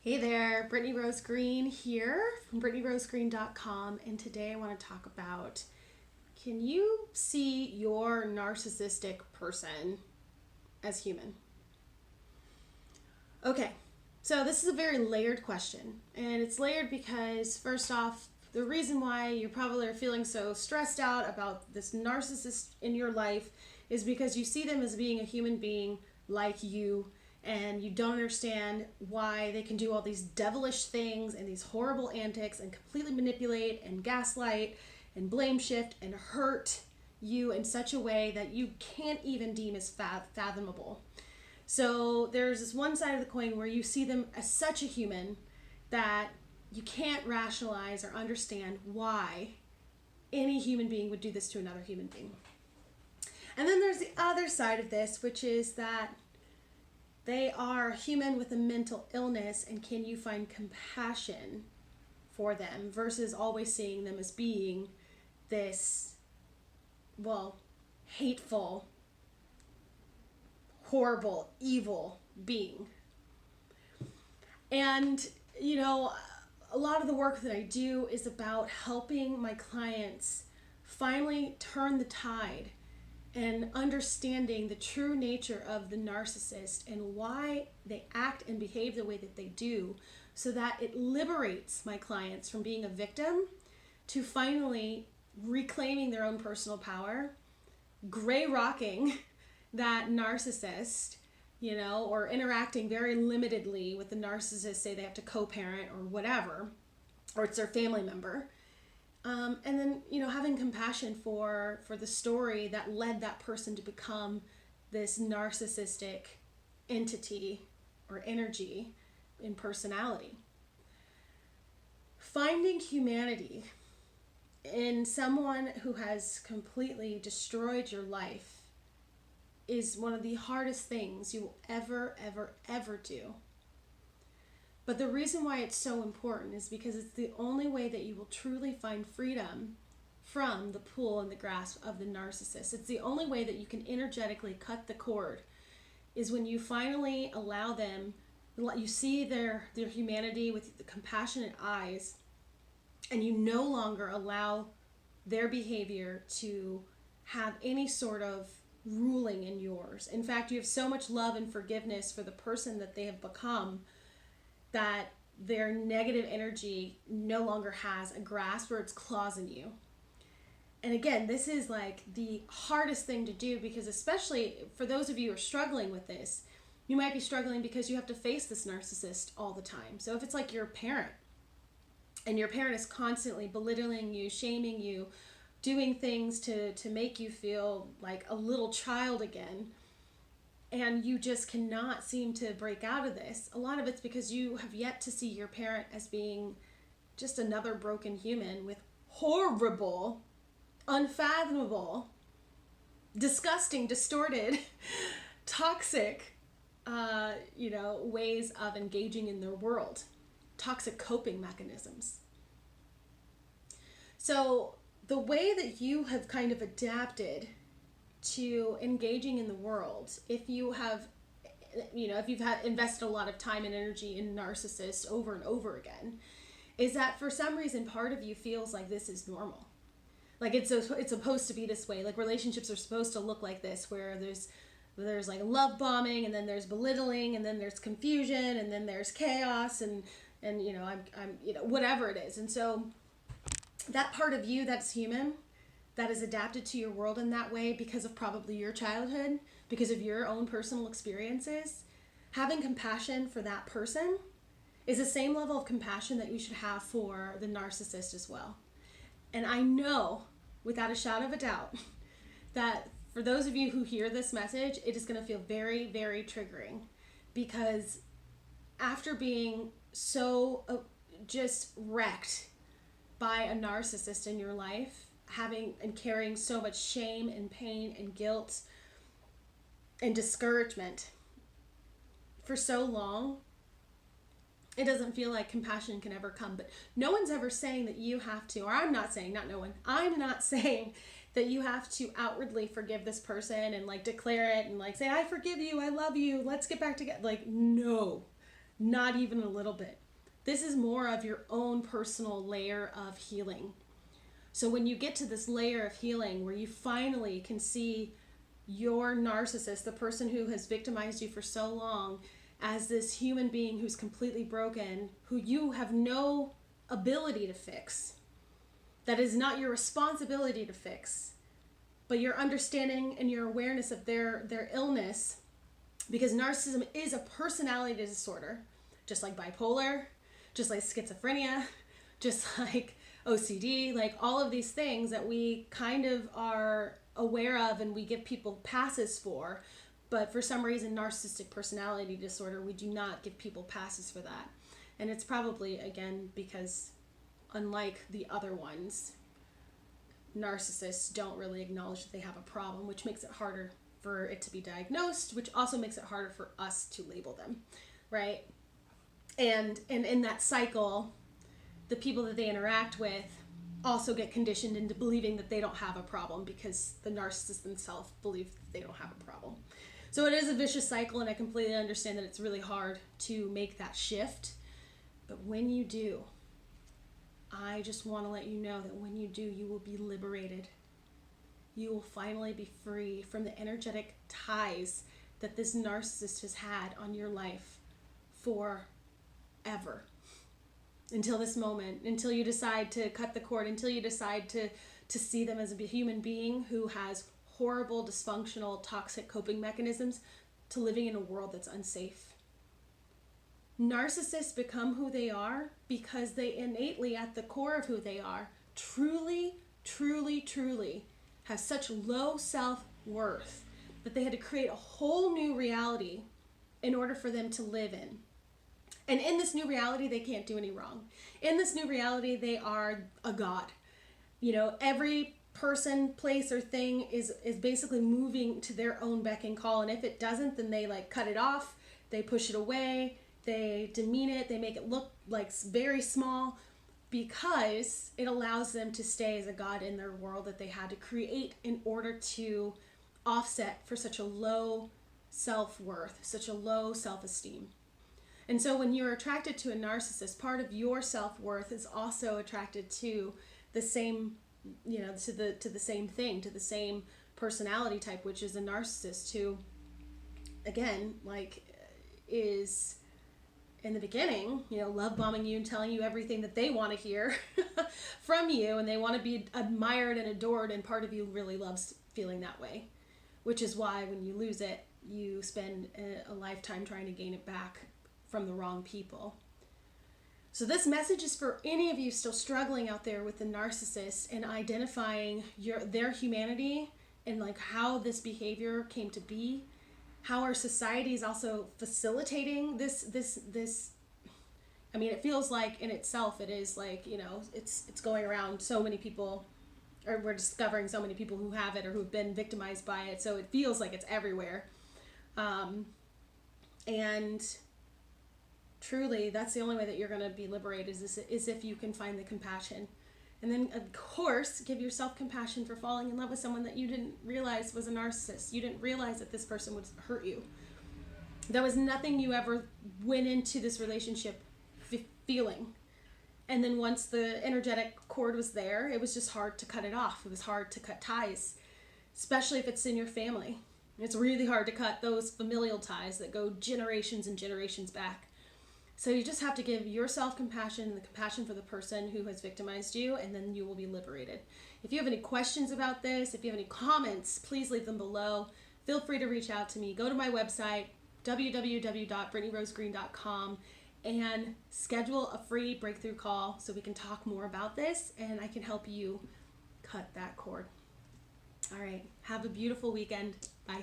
Hey there, Brittany Rose Green here from BrittanyRoseGreen.com, and today I want to talk about, can you see your narcissistic person as human? Okay, so this is a very layered question, and it's layered because first off, the reason why you probably are feeling so stressed out about this narcissist in your life is because you see them as being a human being like you, and you don't understand why they can do all these devilish things and these horrible antics and completely manipulate and gaslight and blame shift and hurt you in such a way that you can't even deem as fathomable. So there's this one side of the coin where you see them as such a human that you can't rationalize or understand why any human being would do this to another human being. And then there's the other side of this, which is that they are human with a mental illness, and can you find compassion for them versus always seeing them as being this, hateful, horrible, evil being. And, a lot of the work that I do is about helping my clients finally turn the tide and understanding the true nature of the narcissist and why they act and behave the way that they do, so that it liberates my clients from being a victim to finally reclaiming their own personal power, gray rocking that narcissist, or interacting very limitedly with the narcissist, say they have to co-parent or whatever, or it's their family member. And then, having compassion for the story that led that person to become this narcissistic entity or energy in personality. Finding humanity in someone who has completely destroyed your life is one of the hardest things you will ever do. But the reason why it's so important is because it's the only way that you will truly find freedom from the pull and the grasp of the narcissist. It's the only way that you can energetically cut the cord, is when you finally allow them, you see their humanity with the compassionate eyes, and you no longer allow their behavior to have any sort of ruling in yours. In fact, you have so much love and forgiveness for the person that they have become that their negative energy no longer has a grasp or its claws in you. And again, this is like the hardest thing to do, because especially for those of you who are struggling with this, you might be struggling because you have to face this narcissist all the time. So if it's like your parent, and your parent is constantly belittling you, shaming you, doing things to make you feel like a little child again, and you just cannot seem to break out of this, a lot of it's because you have yet to see your parent as being just another broken human with horrible, unfathomable, disgusting, distorted, toxic, ways of engaging in their world, toxic coping mechanisms. So the way that you have kind of adapted to engaging in the world, if you've invested a lot of time and energy in narcissists over and over again, is that for some reason part of you feels like this is normal. Like it's supposed to be this way. Like relationships are supposed to look like this, where there's like love bombing, and then there's belittling, and then there's confusion, and then there's chaos, and I'm whatever it is. And so that part of you that's human, that is adapted to your world in that way because of probably your childhood, because of your own personal experiences, having compassion for that person is the same level of compassion that you should have for the narcissist as well. And I know, without a shadow of a doubt, that for those of you who hear this message, it is going to feel very, very triggering, because after being so just wrecked by a narcissist in your life, having and carrying so much shame and pain and guilt and discouragement for so long, it doesn't feel like compassion can ever come. But no one's ever saying that you have to, or I'm not saying that you have to outwardly forgive this person and like declare it and like say, I forgive you, I love you, let's get back together. Like, no, Not even a little bit. This is more of your own personal layer of healing. So when you get to this layer of healing where you finally can see your narcissist, the person who has victimized you for so long, as this human being who's completely broken, who you have no ability to fix, that is not your responsibility to fix, but your understanding and your awareness of their illness, because narcissism is a personality disorder, just like bipolar, just like schizophrenia, just like OCD, like all of these things that we kind of are aware of and we give people passes for. But for some reason, narcissistic personality disorder, we do not give people passes for that. And it's probably, again, because unlike the other ones, narcissists don't really acknowledge that they have a problem, which makes it harder for it to be diagnosed, which also makes it harder for us to label them, right? And in that cycle, the people that they interact with also get conditioned into believing that they don't have a problem because the narcissist themselves believe that they don't have a problem. So it is a vicious cycle, and I completely understand that it's really hard to make that shift. But when you do, I just want to let you know that when you do, you will be liberated. You will finally be free from the energetic ties that this narcissist has had on your life forever. Until this moment, until you decide to cut the cord, until you decide to see them as a human being who has horrible, dysfunctional, toxic coping mechanisms to living in a world that's unsafe. Narcissists become who they are because they innately, at the core of who they are, truly, truly, truly have such low self-worth that they had to create a whole new reality in order for them to live in. And in this new reality, they can't do any wrong. In this new reality, they are a god. You know, every person, place, or thing is basically moving to their own beck and call. And if it doesn't, then they like cut it off, they push it away, they demean it, they make it look like very small, because it allows them to stay as a god in their world that they had to create in order to offset for such a low self-worth, such a low self-esteem. And so when you're attracted to a narcissist, part of your self-worth is also attracted to the same, you know, to the same thing, to the same personality type, which is a narcissist who, again, like, is in the beginning, you know, love bombing you and telling you everything that they want to hear from you, and they want to be admired and adored, and part of you really loves feeling that way, which is why when you lose it, you spend a lifetime trying to gain it back from the wrong people. So this message is for any of you still struggling out there with the narcissist and identifying their humanity and like how this behavior came to be, how our society is also facilitating this. I mean, it feels like in itself it is like, you know, it's going around so many people, or we're discovering so many people who have it or who've been victimized by it. So it feels like it's everywhere. And truly, that's the only way that you're going to be liberated is if you can find the compassion. And then, of course, give yourself compassion for falling in love with someone that you didn't realize was a narcissist. You didn't realize that this person would hurt you. There was nothing you ever went into this relationship feeling. And then once the energetic cord was there, it was just hard to cut it off. It was hard to cut ties, especially if it's in your family. It's really hard to cut those familial ties that go generations and generations back. So you just have to give yourself compassion and the compassion for the person who has victimized you, and then you will be liberated. If you have any questions about this, if you have any comments, please leave them below. Feel free to reach out to me. Go to my website, www.brittanyrosegreen.com, and schedule a free breakthrough call so we can talk more about this and I can help you cut that cord. All right. Have a beautiful weekend. Bye.